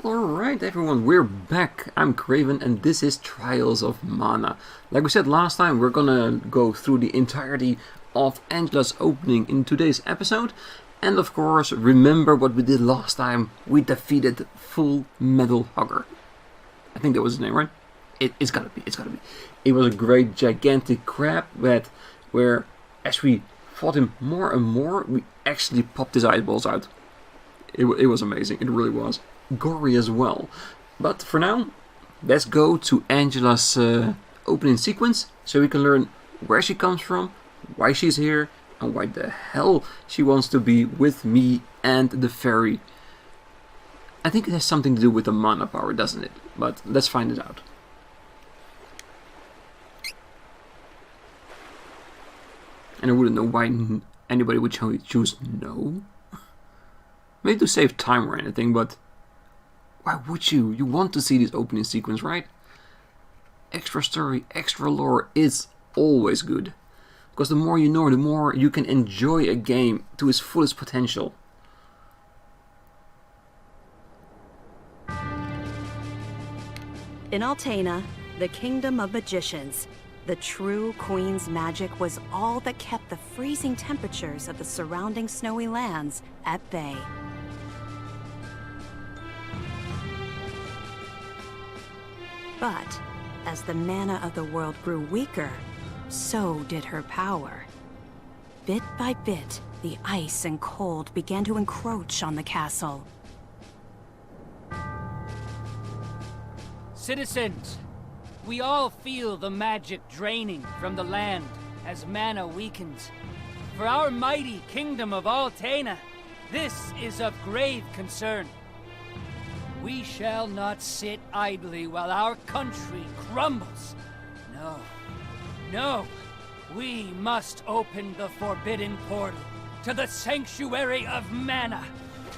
Alright everyone, we're back. I'm Craven and this is Trials of Mana. Like we said last time, we're gonna go through the entirety of Angela's opening in today's episode. And of course, remember what we did last time. We defeated Full Metal Hugger. I think that was his name, right? It's gotta be. It was a great gigantic crab where as we fought him more and more, we actually popped his eyeballs out. It was amazing, it really was. Gory as well. But for now, let's go to Angela's opening sequence so we can learn where she comes from, why she's here, and why the hell she wants to be with me and the fairy. I think it has something to do with the mana power, doesn't it? But let's find it out. And I wouldn't know why anybody would choose no. Maybe to save time or anything, but why would you? You want to see this opening sequence, right? Extra story, extra lore is always good. Because the more you know, the more you can enjoy a game to its fullest potential. In Athena, the kingdom of magicians, the true queen's magic was all that kept the freezing temperatures of the surrounding snowy lands at bay. But as the mana of the world grew weaker, so did her power. Bit by bit, the ice and cold began to encroach on the castle. Citizens, we all feel the magic draining from the land as mana weakens. For our mighty kingdom of Athena, this is of grave concern. We shall not sit idly while our country crumbles. No, we must open the forbidden portal to the sanctuary of mana,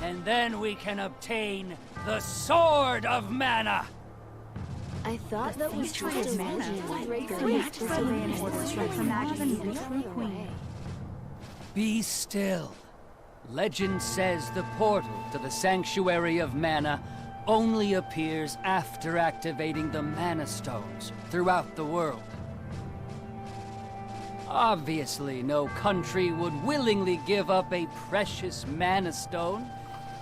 and then we can obtain the Sword of Mana. I thought that was just a Be still. Legend says the portal to the sanctuary of mana only appears after activating the mana stones throughout the world. Obviously, no country would willingly give up a precious mana stone,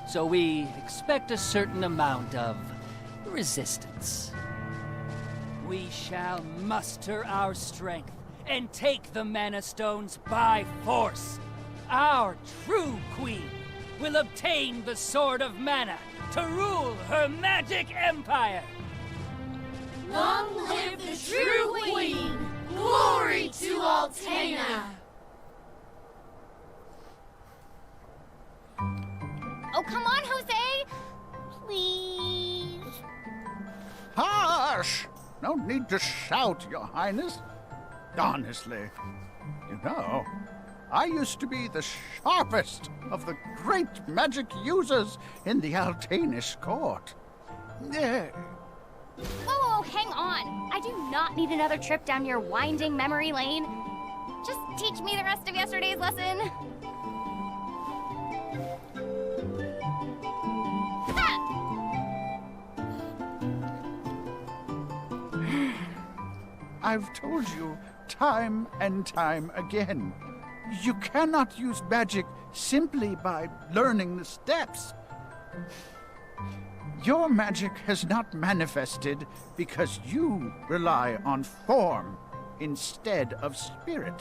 so we expect a certain amount of resistance. We shall muster our strength and take the mana stones by force. Our true queen will obtain the Sword of Mana to rule her magic empire. Long live the true queen! Glory to Athena! Oh, come on, Jose! Please? Hush! No need to shout, Your Highness. Honestly, you know, I used to be the sharpest of the great magic users in the Altanish court. Whoa, hang on. I do not need another trip down your winding memory lane. Just teach me the rest of yesterday's lesson. I've told you time and time again. You cannot use magic simply by learning the steps. Your magic has not manifested because you rely on form instead of spirit.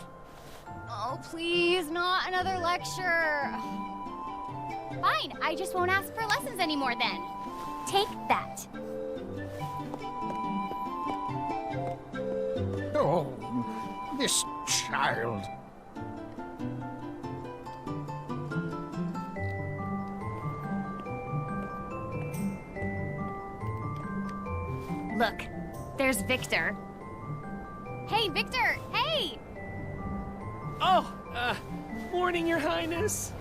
Oh, please, not another lecture. Fine, I just won't ask for lessons anymore then. Take that. Oh, this child. Look, there's Victor. Hey, Victor, hey! Oh, morning, Your Highness.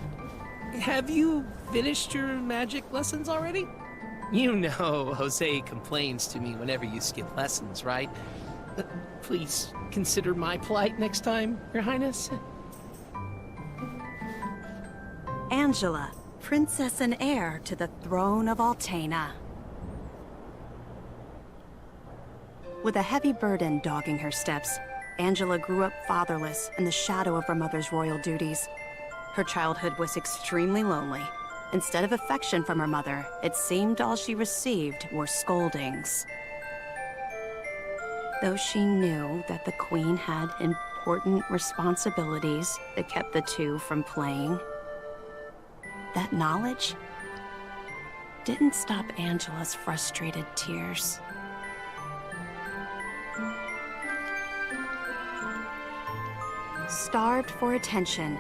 Have you finished your magic lessons already? You know Jose complains to me whenever you skip lessons, right? Please consider my plight next time, Your Highness. Angela, princess and heir to the throne of Athena. With a heavy burden dogging her steps, Angela grew up fatherless in the shadow of her mother's royal duties. Her childhood was extremely lonely. Instead of affection from her mother, it seemed all she received were scoldings. Though she knew that the Queen had important responsibilities that kept the two from playing, that knowledge didn't stop Angela's frustrated tears. Starved for attention,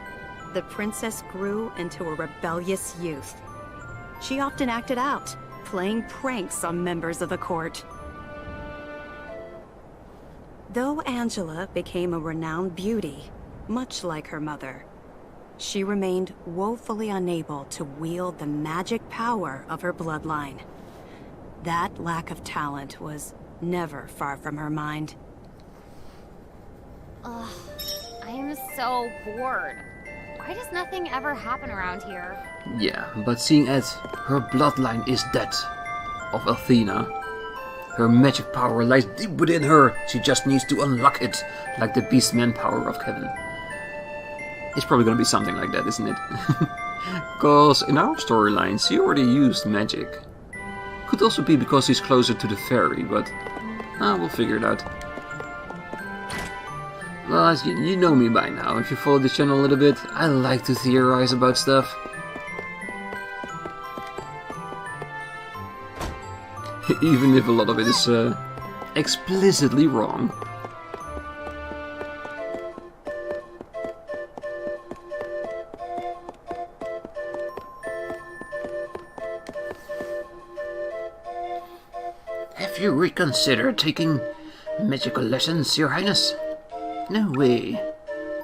the princess grew into a rebellious youth. She often acted out, playing pranks on members of the court. Though Angela became a renowned beauty, much like her mother, she remained woefully unable to wield the magic power of her bloodline. That lack of talent was never far from her mind. Ugh, I am so bored. Why does nothing ever happen around here? Yeah, but seeing as her bloodline is that of Athena, her magic power lies deep within her. She just needs to unlock it, like the beastman power of Kevin. It's probably gonna be something like that, isn't it? Cause in our storyline, she already used magic. Could also be because he's closer to the fairy, but we'll figure it out. Well, as you know me by now, if you follow this channel a little bit, I like to theorize about stuff. Even if a lot of it is explicitly wrong. Have you reconsidered taking magical lessons, Your Highness? No way.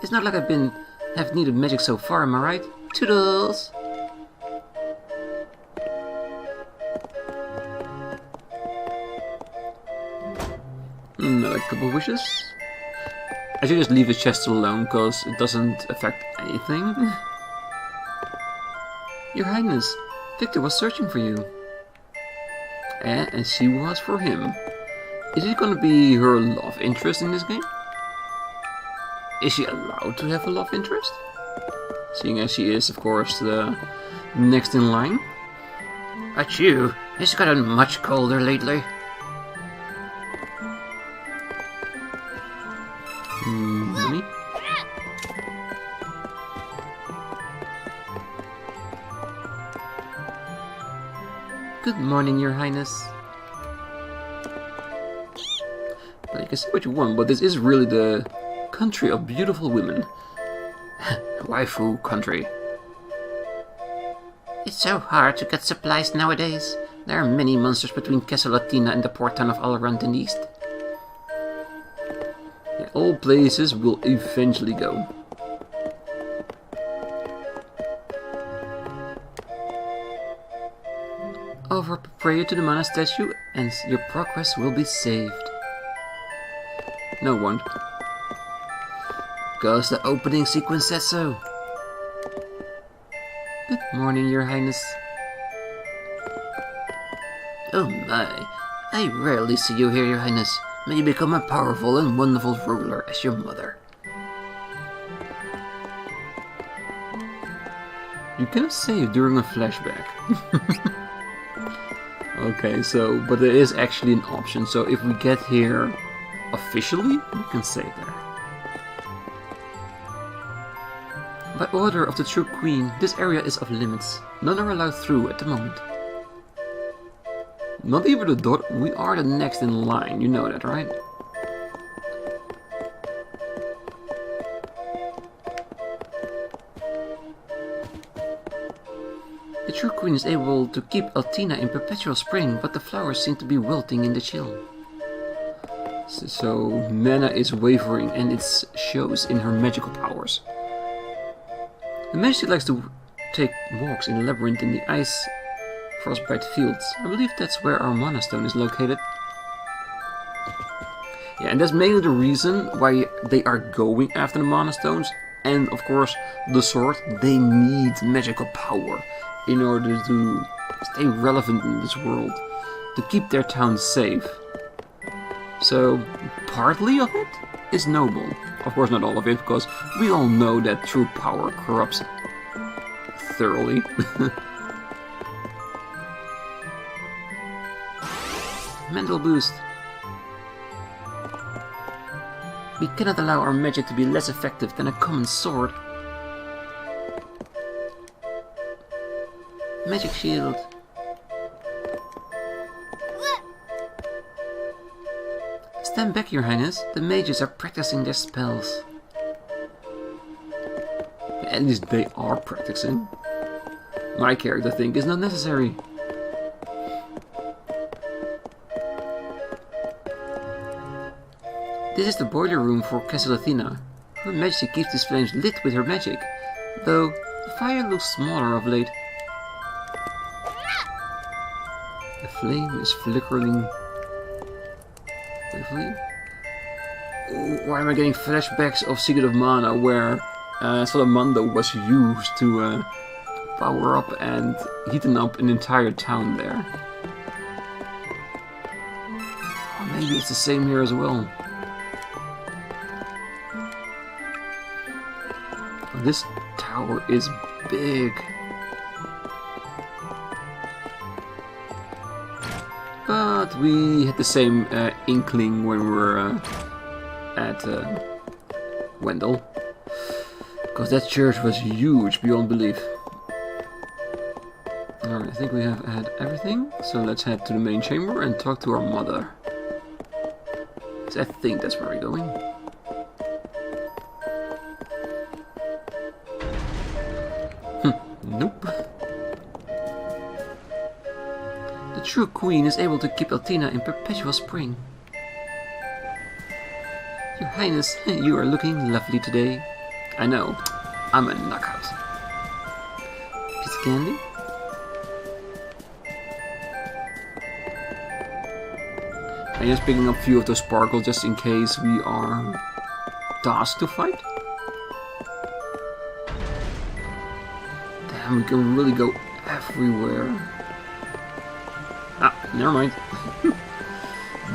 It's not like have needed magic so far, am I right? Toodles! Another couple wishes. I should just leave the chest alone, cause it doesn't affect anything. Your Highness, Victor was searching for you. And she was for him. Is it gonna be her love interest in this game? Is she allowed to have a love interest? Seeing as she is, of course, the next in line. Achoo, it's gotten much colder lately. Money? Good morning, Your Highness. Well, you can say what you want, but this is really the country of beautiful women. Waifu country. It's so hard to get supplies nowadays. There are many monsters between Castle Athena and the port town of Alrand in the east. Yeah, all places will eventually go. Offer prayer to the mana statue and your progress will be saved. No, won't. Because the opening sequence said so. Good morning, Your Highness. Oh my, I rarely see you here, Your Highness. May you become a powerful and wonderful ruler as your mother. You can save during a flashback. Okay, so, but there is actually an option, so if we get here officially, we can save there. By order of the true queen, this area is off limits. None are allowed through at the moment. Not even the daughter. We are the next in line, you know that, right? The true queen is able to keep Athena in perpetual spring, but the flowers seem to be wilting in the chill. So mana is wavering and it shows in her magical powers. The Majesty likes to take walks in the labyrinth in the ice frostbite fields. I believe that's where our mana stone is located. Yeah, and that's mainly the reason why they are going after the mana stones. And of course, the sword. They need magical power in order to stay relevant in this world, to keep their town safe. So, partly of it is noble. Of course not all of it, because we all know that true power corrupts thoroughly. Mental boost. We cannot allow our magic to be less effective than a common sword. Magic shield. Stand back, Your Highness. The mages are practicing their spells. At least they are practicing. My character think is not necessary. This is the boiler room for Castle Athena. Her Majesty keeps these flames lit with her magic, though the fire looks smaller of late. The flame is flickering. Ooh, why am I getting flashbacks of Secret of Mana, where Salamando was used to power up and heaten up an entire town there? Or maybe it's the same here as well. This tower is big. But we had the same inkling when we were at Wendell. Because that church was huge beyond belief. Alright, I think we have had everything. So let's head to the main chamber and talk to our mother. So I think that's where we're going. Nope. The true queen is able to keep Athena in perpetual spring. Your Highness, you are looking lovely today. I know, I'm a knockout. Piece of candy? I'm just picking up a few of those sparkles just in case we are tasked to fight. Damn, we can really go everywhere. Ah, never mind.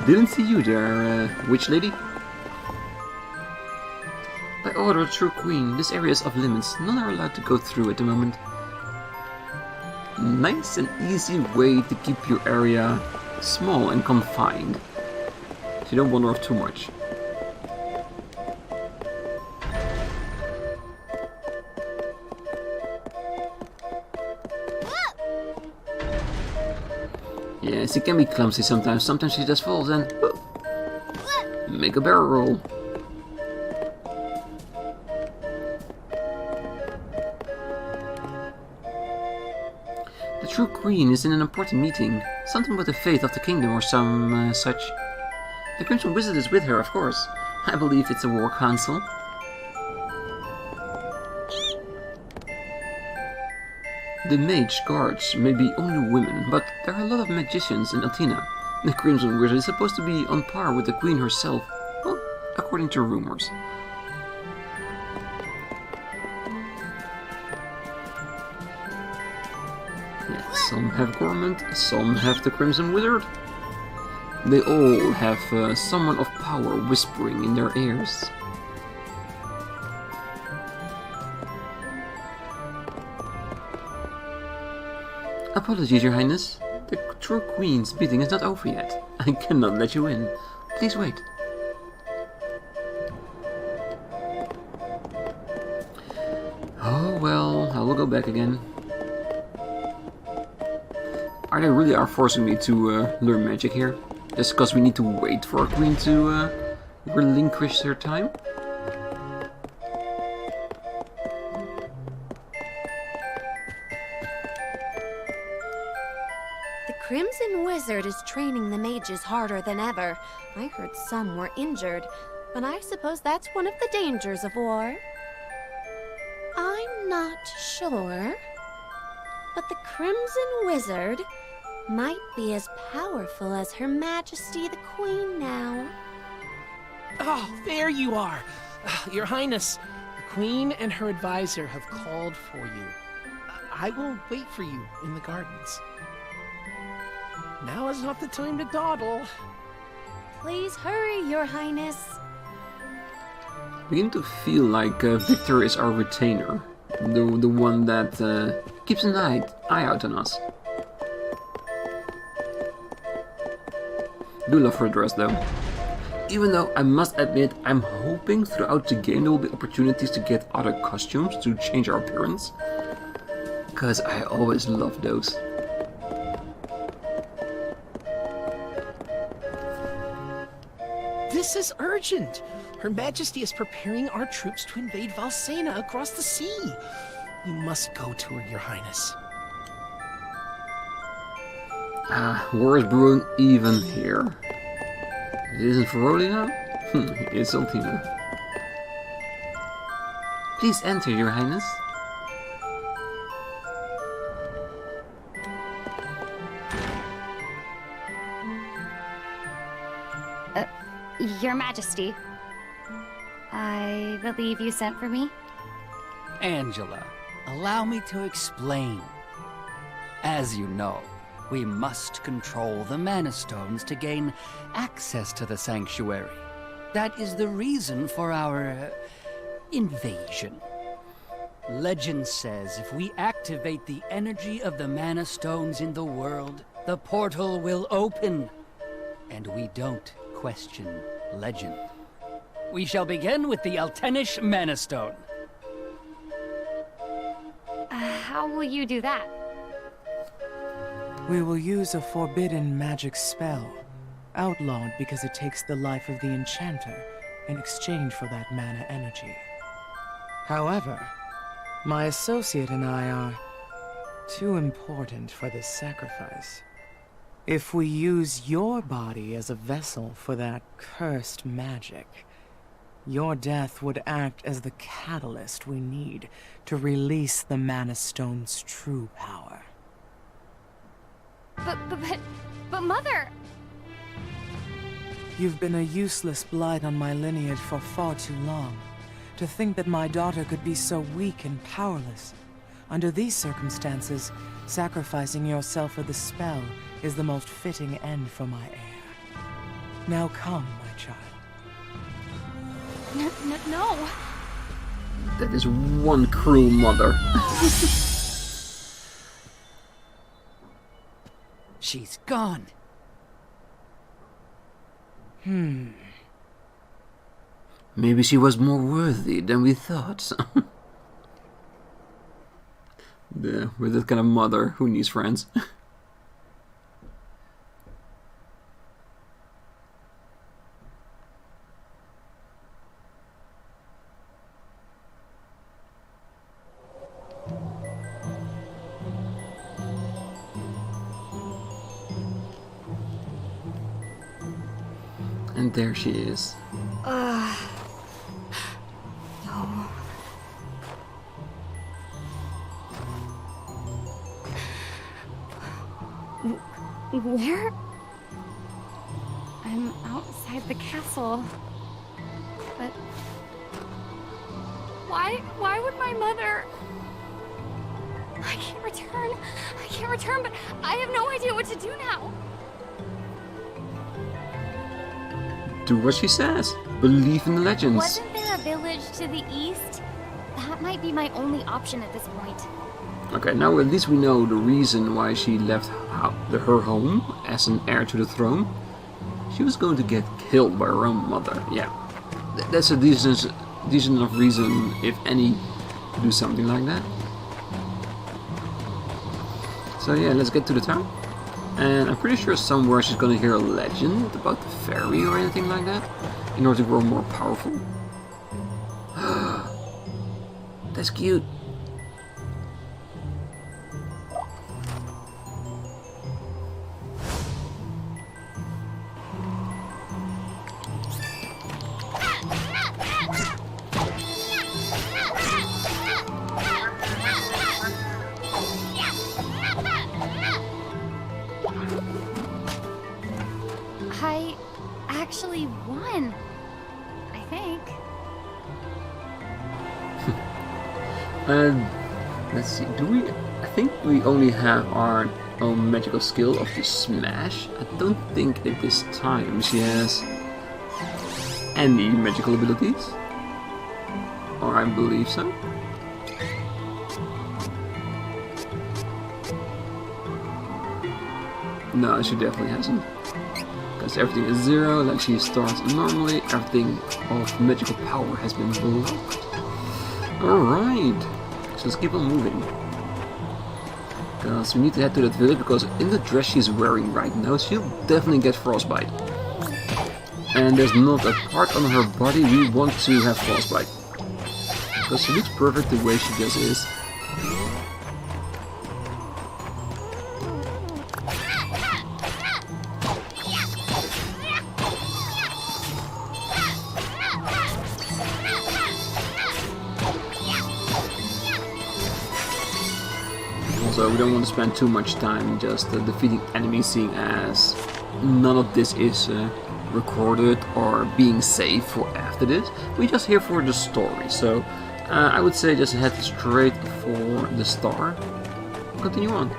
Didn't see you there, witch lady. By order of True Queen, this area is off limits. None are allowed to go through at the moment. Nice and easy way to keep your area small and confined, so you don't wander off too much. Yes, it can be clumsy sometimes. Sometimes she just falls and make a barrel roll. The true queen is in an important meeting. Something about the fate of the kingdom or some such. The Crimson Wizard is with her, of course. I believe it's a war council. The mage guards may be only women, but there are a lot of magicians in Athena. The Crimson Wizard is supposed to be on par with the queen herself, well, according to rumors. Yeah, some have Gormand, some have the Crimson Wizard. They all have someone of power whispering in their ears. Apologies, Your Highness. The True Queen's meeting is not over yet. I cannot let you in. Please wait. Oh well, I will go back again. They really are forcing me to learn magic here? Just because we need to wait for a queen to relinquish her time? The Crimson Wizard is training the mages harder than ever. I heard some were injured, but I suppose that's one of the dangers of war. I'm not sure, but the Crimson Wizard might be as powerful as Her Majesty the Queen now. Oh, there you are. Your Highness, the Queen and her advisor have called for you. I will wait for you in the gardens. Now is not the time to dawdle. Please hurry, Your Highness. Begin to feel like Victor is our retainer, the one that keeps an eye out on us. Do love her dress though. Even though I must admit, I'm hoping throughout the game there will be opportunities to get other costumes to change our appearance. Because I always love those. This is urgent! Her Majesty is preparing our troops to invade Valsena across the sea. You must go to her, Your Highness. War is brewing even here. It isn't Ferolia? It's Athena. Please enter, Your Highness. Your Majesty, I believe you sent for me? Angela, allow me to explain. As you know, we must control the Mana Stones to gain access to the Sanctuary. That is the reason for our invasion. Legend says if we activate the energy of the Mana Stones in the world, the portal will open. And we don't question legend. We shall begin with the Altenish Mana Stone. How will you do that? We will use a forbidden magic spell, outlawed because it takes the life of the enchanter in exchange for that mana energy. However, my associate and I are too important for this sacrifice. If we use your body as a vessel for that cursed magic, your death would act as the catalyst we need to release the Mana Stone's true power. But Mother! You've been a useless blight on my lineage for far too long. To think that my daughter could be so weak and powerless. Under these circumstances, sacrificing yourself for the spell is the most fitting end for my heir. Now come, my child. No! That is one cruel mother. She's gone. Maybe she was more worthy than we thought. With that kind of mother, who needs friends? And there she is. Where? I'm outside the castle. But why would my mother? I can't return, but I have no idea what to do now. Do what she says. Believe in the legends. Wasn't there a village to the east? That might be my only option at this point. Okay, now at least we know the reason why she left her home as an heir to the throne. She was going to get killed by her own mother. Yeah, that's a decent enough reason, if any, to do something like that. So yeah, let's get to the town. And I'm pretty sure somewhere she's gonna hear a legend about the fairy or anything like that, in order to grow more powerful. That's cute. I actually won. I think. Let's see, do we... I think we only have our own magical skill of the smash. I don't think at this time she has any magical abilities. Or I believe so. No, she definitely hasn't. Because everything is 0, like she starts normally, everything of magical power has been blocked. Alright, so let's keep on moving. Because we need to head to that village, because in the dress she's wearing right now, she'll definitely get frostbite. And there's not a part on her body we want to have frostbite. Because she looks perfect the way she just is. So we don't want to spend too much time just defeating enemies, seeing as none of this is recorded or being saved for after this. We're just here for the story, so I would say just head straight for the star. Continue on.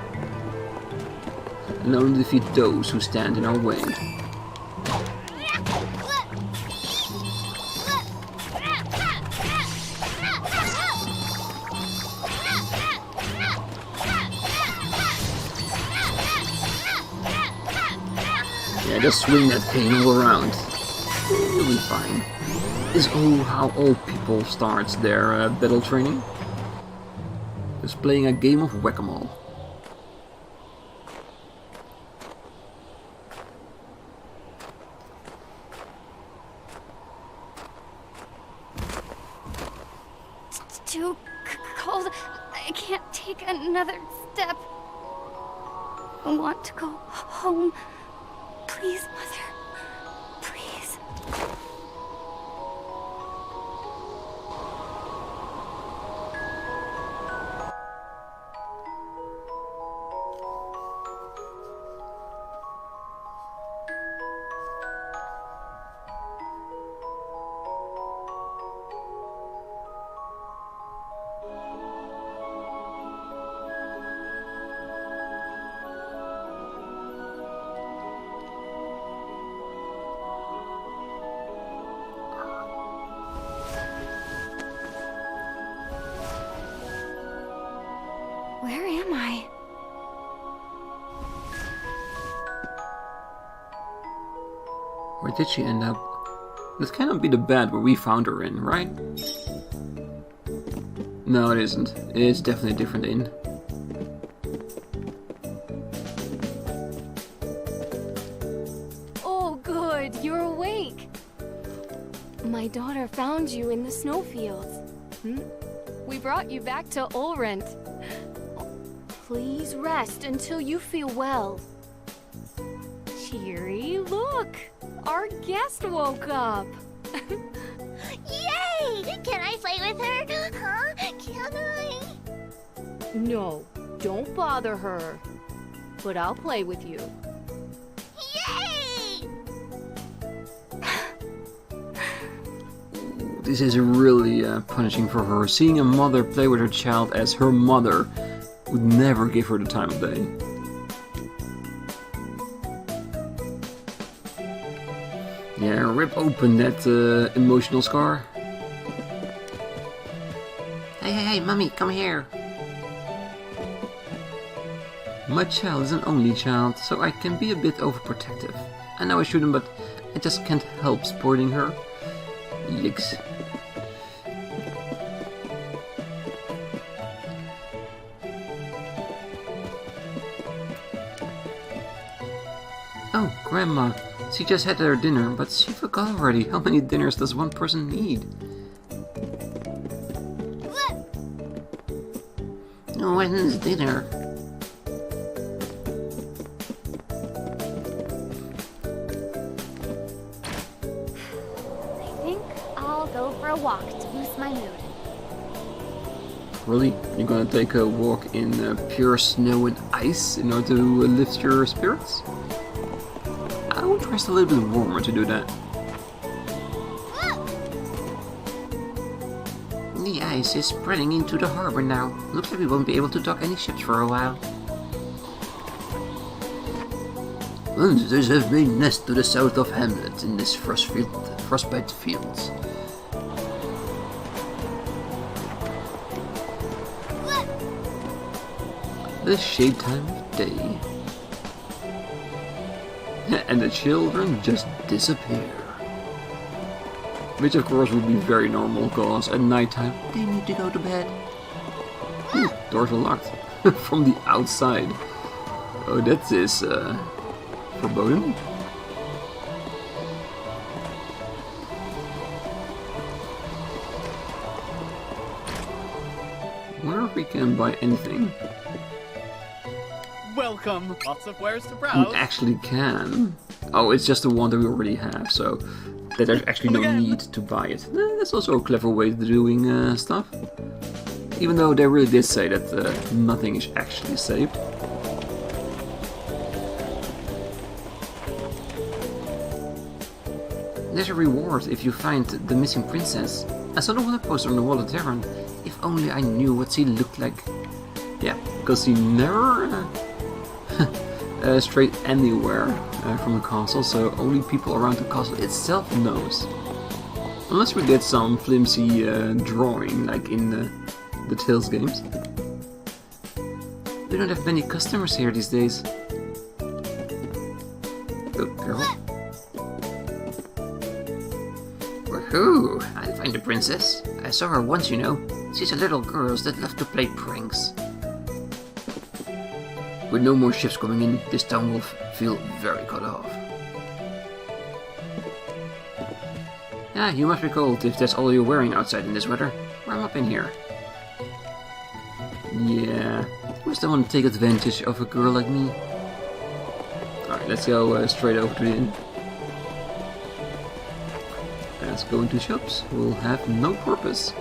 And only defeat those who stand in our way. Yeah, just swing that cane all around. You'll be fine. Is how all people start their battle training. Just playing a game of whack-a-mole. It's too cold. I can't take another step. I want to go home. Please, Mother. Please. Where am I? Where did she end up? This cannot be the bed where we found her in, right? No, it isn't. It's definitely a different inn. Oh, good. You're awake. My daughter found you in the snowfields. We brought you back to Ulrent. Please rest until you feel well. Cheery, look! Our guest woke up! Yay! Can I play with her? Huh? Can I? No, don't bother her. But I'll play with you. Yay! This is really punishing for her. Seeing a mother play with her child as her mother would never give her the time of day. Yeah, rip open that emotional scar. Hey, mommy, come here. My child is an only child, so I can be a bit overprotective. I know I shouldn't, but I just can't help spoiling her. Yikes. Oh, Grandma, she just had her dinner, but she forgot already. How many dinners does one person need? When's dinner? I think I'll go for a walk to boost my mood. Really? You're gonna take a walk in pure snow and ice in order to lift your spirits? I would rest a little bit warmer to do that. The ice is spreading into the harbor now. Looks like we won't be able to dock any ships for a while. Monsters have made nest to the south of Hamlet in this frostbite fields. The shade time of day. And the children just disappear. Which of course would be very normal, cause at nighttime they need to go to bed. Ooh, doors are locked from the outside. Oh, that is foreboding. Wonder if we can buy anything. Welcome. Lots of wares to We browse. actually can. Oh, it's just the one that we already have, so that there's actually no need to buy it. That's also a clever way of doing stuff. Even though they really did say that nothing is actually saved. There's a reward if you find the missing princess. I saw the water poster on the wall of the tavern. If only I knew what she looked like. Yeah, because she never strayed anywhere from the castle, so only people around the castle itself knows. Unless we get some flimsy drawing, like in the Tales games. We don't have many customers here these days. Oh, careful. Woohoo! I find the princess. I saw her once, you know. She's a little girl that love to play pranks. With no more ships coming in, this town will feel very cut off. Ah, you must be cold if that's all you're wearing outside in this weather. Warm up in here. Yeah, who's the one to take advantage of a girl like me? Alright, let's go straight over to the inn. Let's go into shops. We'll have no purpose.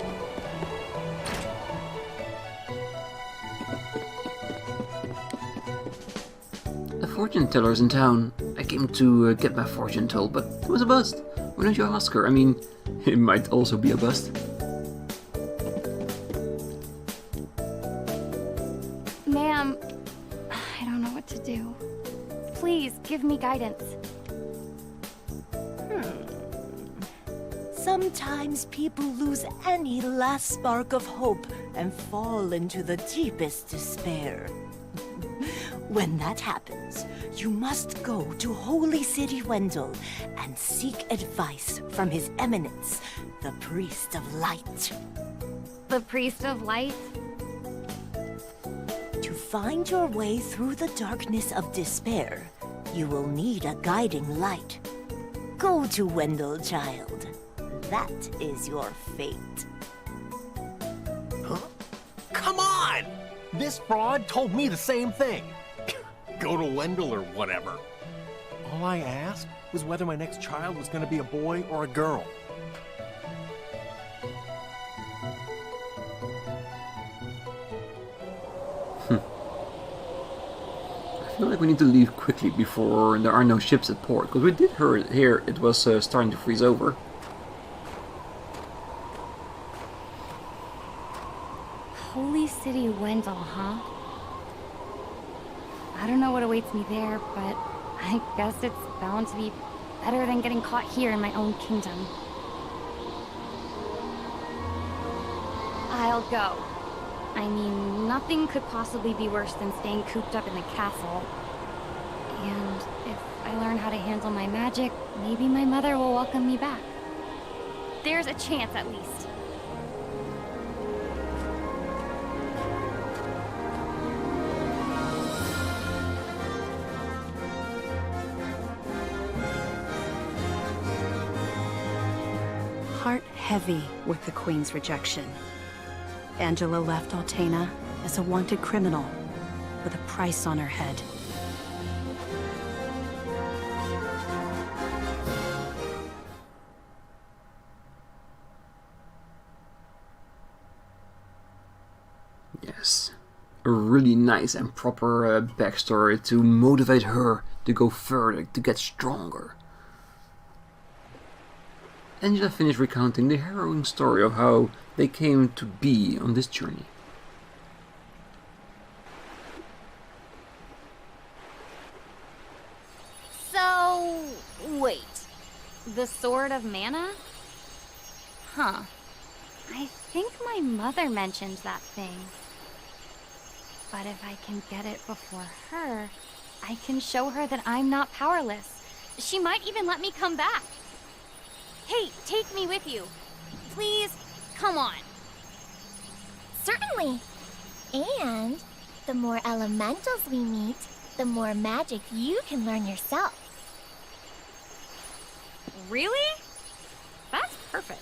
A fortune teller's in town. I came to get my fortune told, but it was a bust. Why don't you ask her? I mean, it might also be a bust. Ma'am, I don't know what to do. Please, give me guidance. Sometimes people lose any last spark of hope and fall into the deepest despair. When that happens, you must go to Holy City Wendell and seek advice from His Eminence, the Priest of Light. The Priest of Light? To find your way through the darkness of despair, you will need a guiding light. Go to Wendell, child. That is your fate. Huh? Come on! This fraud told me the same thing. Go to Wendell or whatever. All I asked was whether my next child was going to be a boy or a girl. I feel like we need to leave quickly before there are no ships at port, because we did hear it was starting to freeze over. Holy City Wendell, huh? I don't know what awaits me there, but I guess it's bound to be better than getting caught here in my own kingdom. I'll go. I mean, nothing could possibly be worse than staying cooped up in the castle. And if I learn how to handle my magic, maybe my mother will welcome me back. There's a chance, at least. Heart heavy with the Queen's rejection. Angela left Athena as a wanted criminal with a price on her head. Yes, a really nice and proper backstory to motivate her to go further, to get stronger. Angela finished recounting the harrowing story of how they came to be on this journey. The Sword of Mana? Huh. I think my mother mentioned that thing. But if I can get it before her, I can show her that I'm not powerless. She might even let me come back. Hey, take me with you. Please, come on. Certainly. And the more elementals we meet, the more magic you can learn yourself. Really? That's perfect.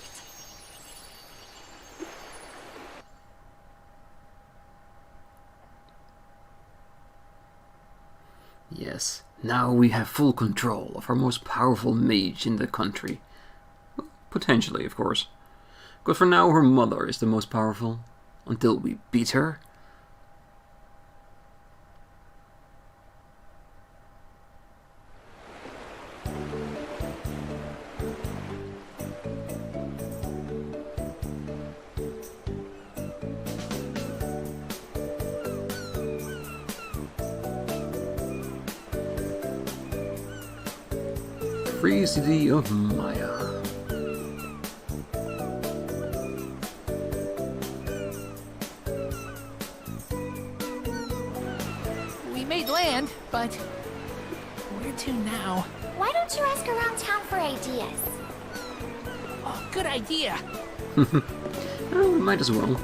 Yes, now we have full control of our most powerful mage in the country. Well, potentially, of course. But for now, her mother is the most powerful. Until we beat her. Free city of Maya. We made land, but where to now? Why don't you ask around town for ideas? Oh, good idea. Oh, we might as well.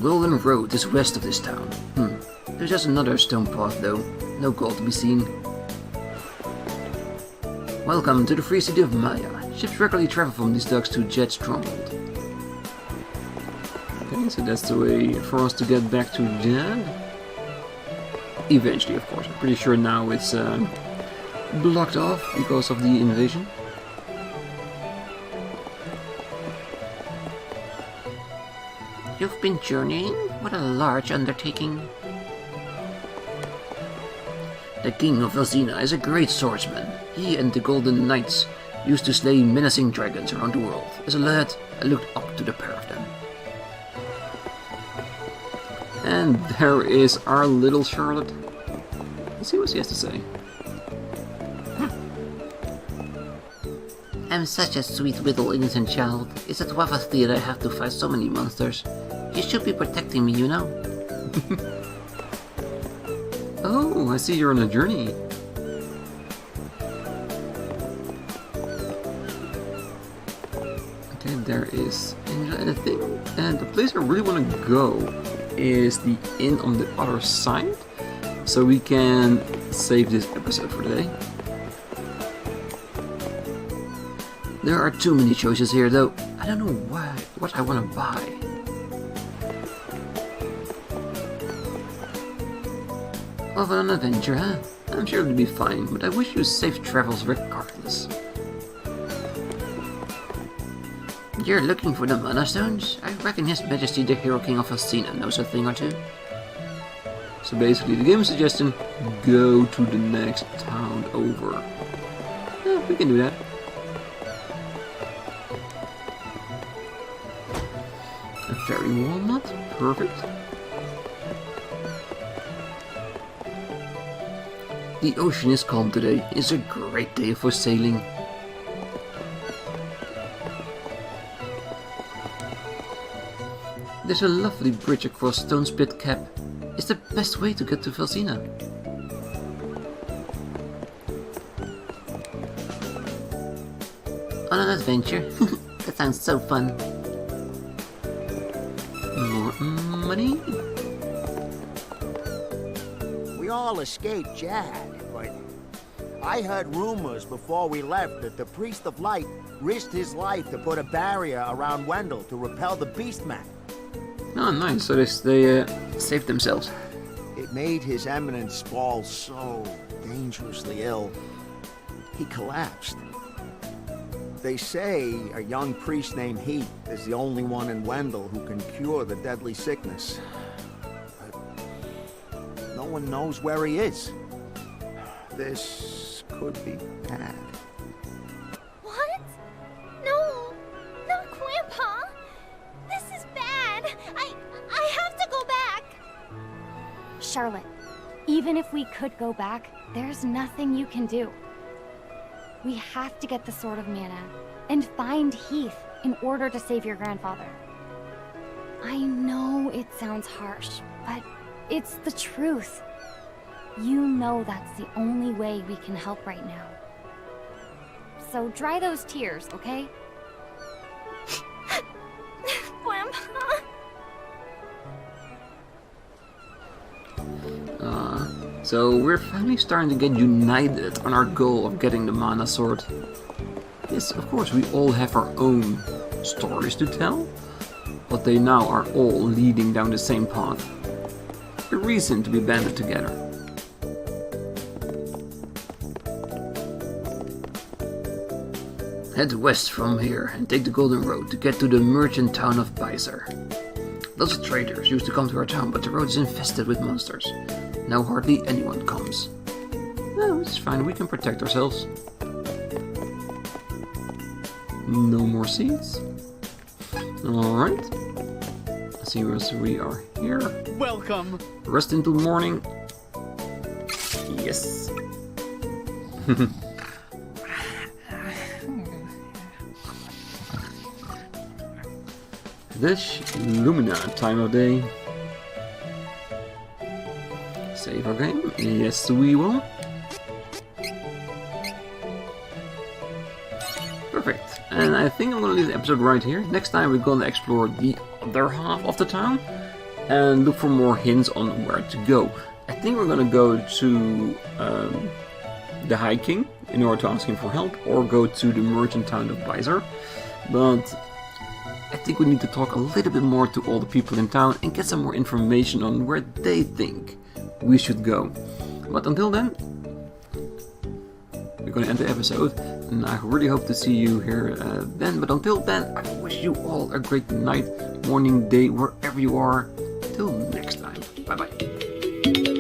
Golden Road is west of this town. There's just another stone path though. No gold to be seen. Welcome to the free city of Maya. Ships regularly travel from these docks to Jet's stronghold. Okay, so that's the way for us to get back to Jet. Eventually, of course. I'm pretty sure now it's blocked off because of the invasion. You've been journeying? What a large undertaking. The king of Athena is a great swordsman. He and the Golden Knights used to slay menacing dragons around the world. As a lad, I looked up to the pair of them. And there is our little Charlotte. Let's see what she has to say. I'm such a sweet little innocent child. Is it worth Athena I have to fight so many monsters? You should be protecting me, you know? Oh, I see you're on a journey. Okay, there is Angela, and I think the place I really want to go is the inn on the other side, so we can save this episode for today. There are too many choices here, though. I don't know what I want to buy. Off on an adventure, huh? I'm sure it'll be fine, but I wish you safe travels regardless. You're looking for the Mana Stones? I reckon His Majesty the Hero King of Athena knows a thing or two. So basically, the game suggestion, go to the next town over. Yeah, we can do that. A fairy walnut, perfect. The ocean is calm today. It's a great day for sailing. There's a lovely bridge across Stone Spit Cap. It's the best way to get to Athena. On an adventure? That sounds so fun. More money? We all escaped Jad, but I heard rumors before we left that the Priest of Light risked his life to put a barrier around Wendell to repel the Beastman. Oh, nice. So they saved themselves. It made His Eminence fall so dangerously ill. He collapsed. They say a young priest named Heat is the only one in Wendell who can cure the deadly sickness. But no one knows where he is. This could be bad. What? No, not Grandpa. This is bad. I have to go back. Charlotte, even if we could go back, there's nothing you can do. We have to get the Sword of Mana and find Heath in order to save your grandfather. I know it sounds harsh, but it's the truth. You know that's the only way we can help right now. So dry those tears, okay? Grandpa. So we're finally starting to get united on our goal of getting the Mana Sword. Yes, of course, we all have our own stories to tell, but they now are all leading down the same path. A reason to be banded together. Head west from here and take the Golden Road to get to the merchant town of Byzer. Lots of traders used to come to our town, but the road is infested with monsters. Now hardly anyone comes. No, it's fine, we can protect ourselves. No more seeds. Alright. Let's see what we are here. Welcome. Rest into the morning. Yes. This Lumina time of day. Save our game. Yes, we will. Perfect. And I think I'm gonna leave the episode right here. Next time we're gonna explore the other half of the town and look for more hints on where to go. I think we're gonna go to the High King in order to ask him for help, or go to the merchant town of Byzer. But I think we need to talk a little bit more to all the people in town and get some more information on where they think we should go. But until then, we're going to end the episode, and I really hope to see you here then. But until then, I wish you all a great night, morning, day, wherever you are. Till next time. Bye bye.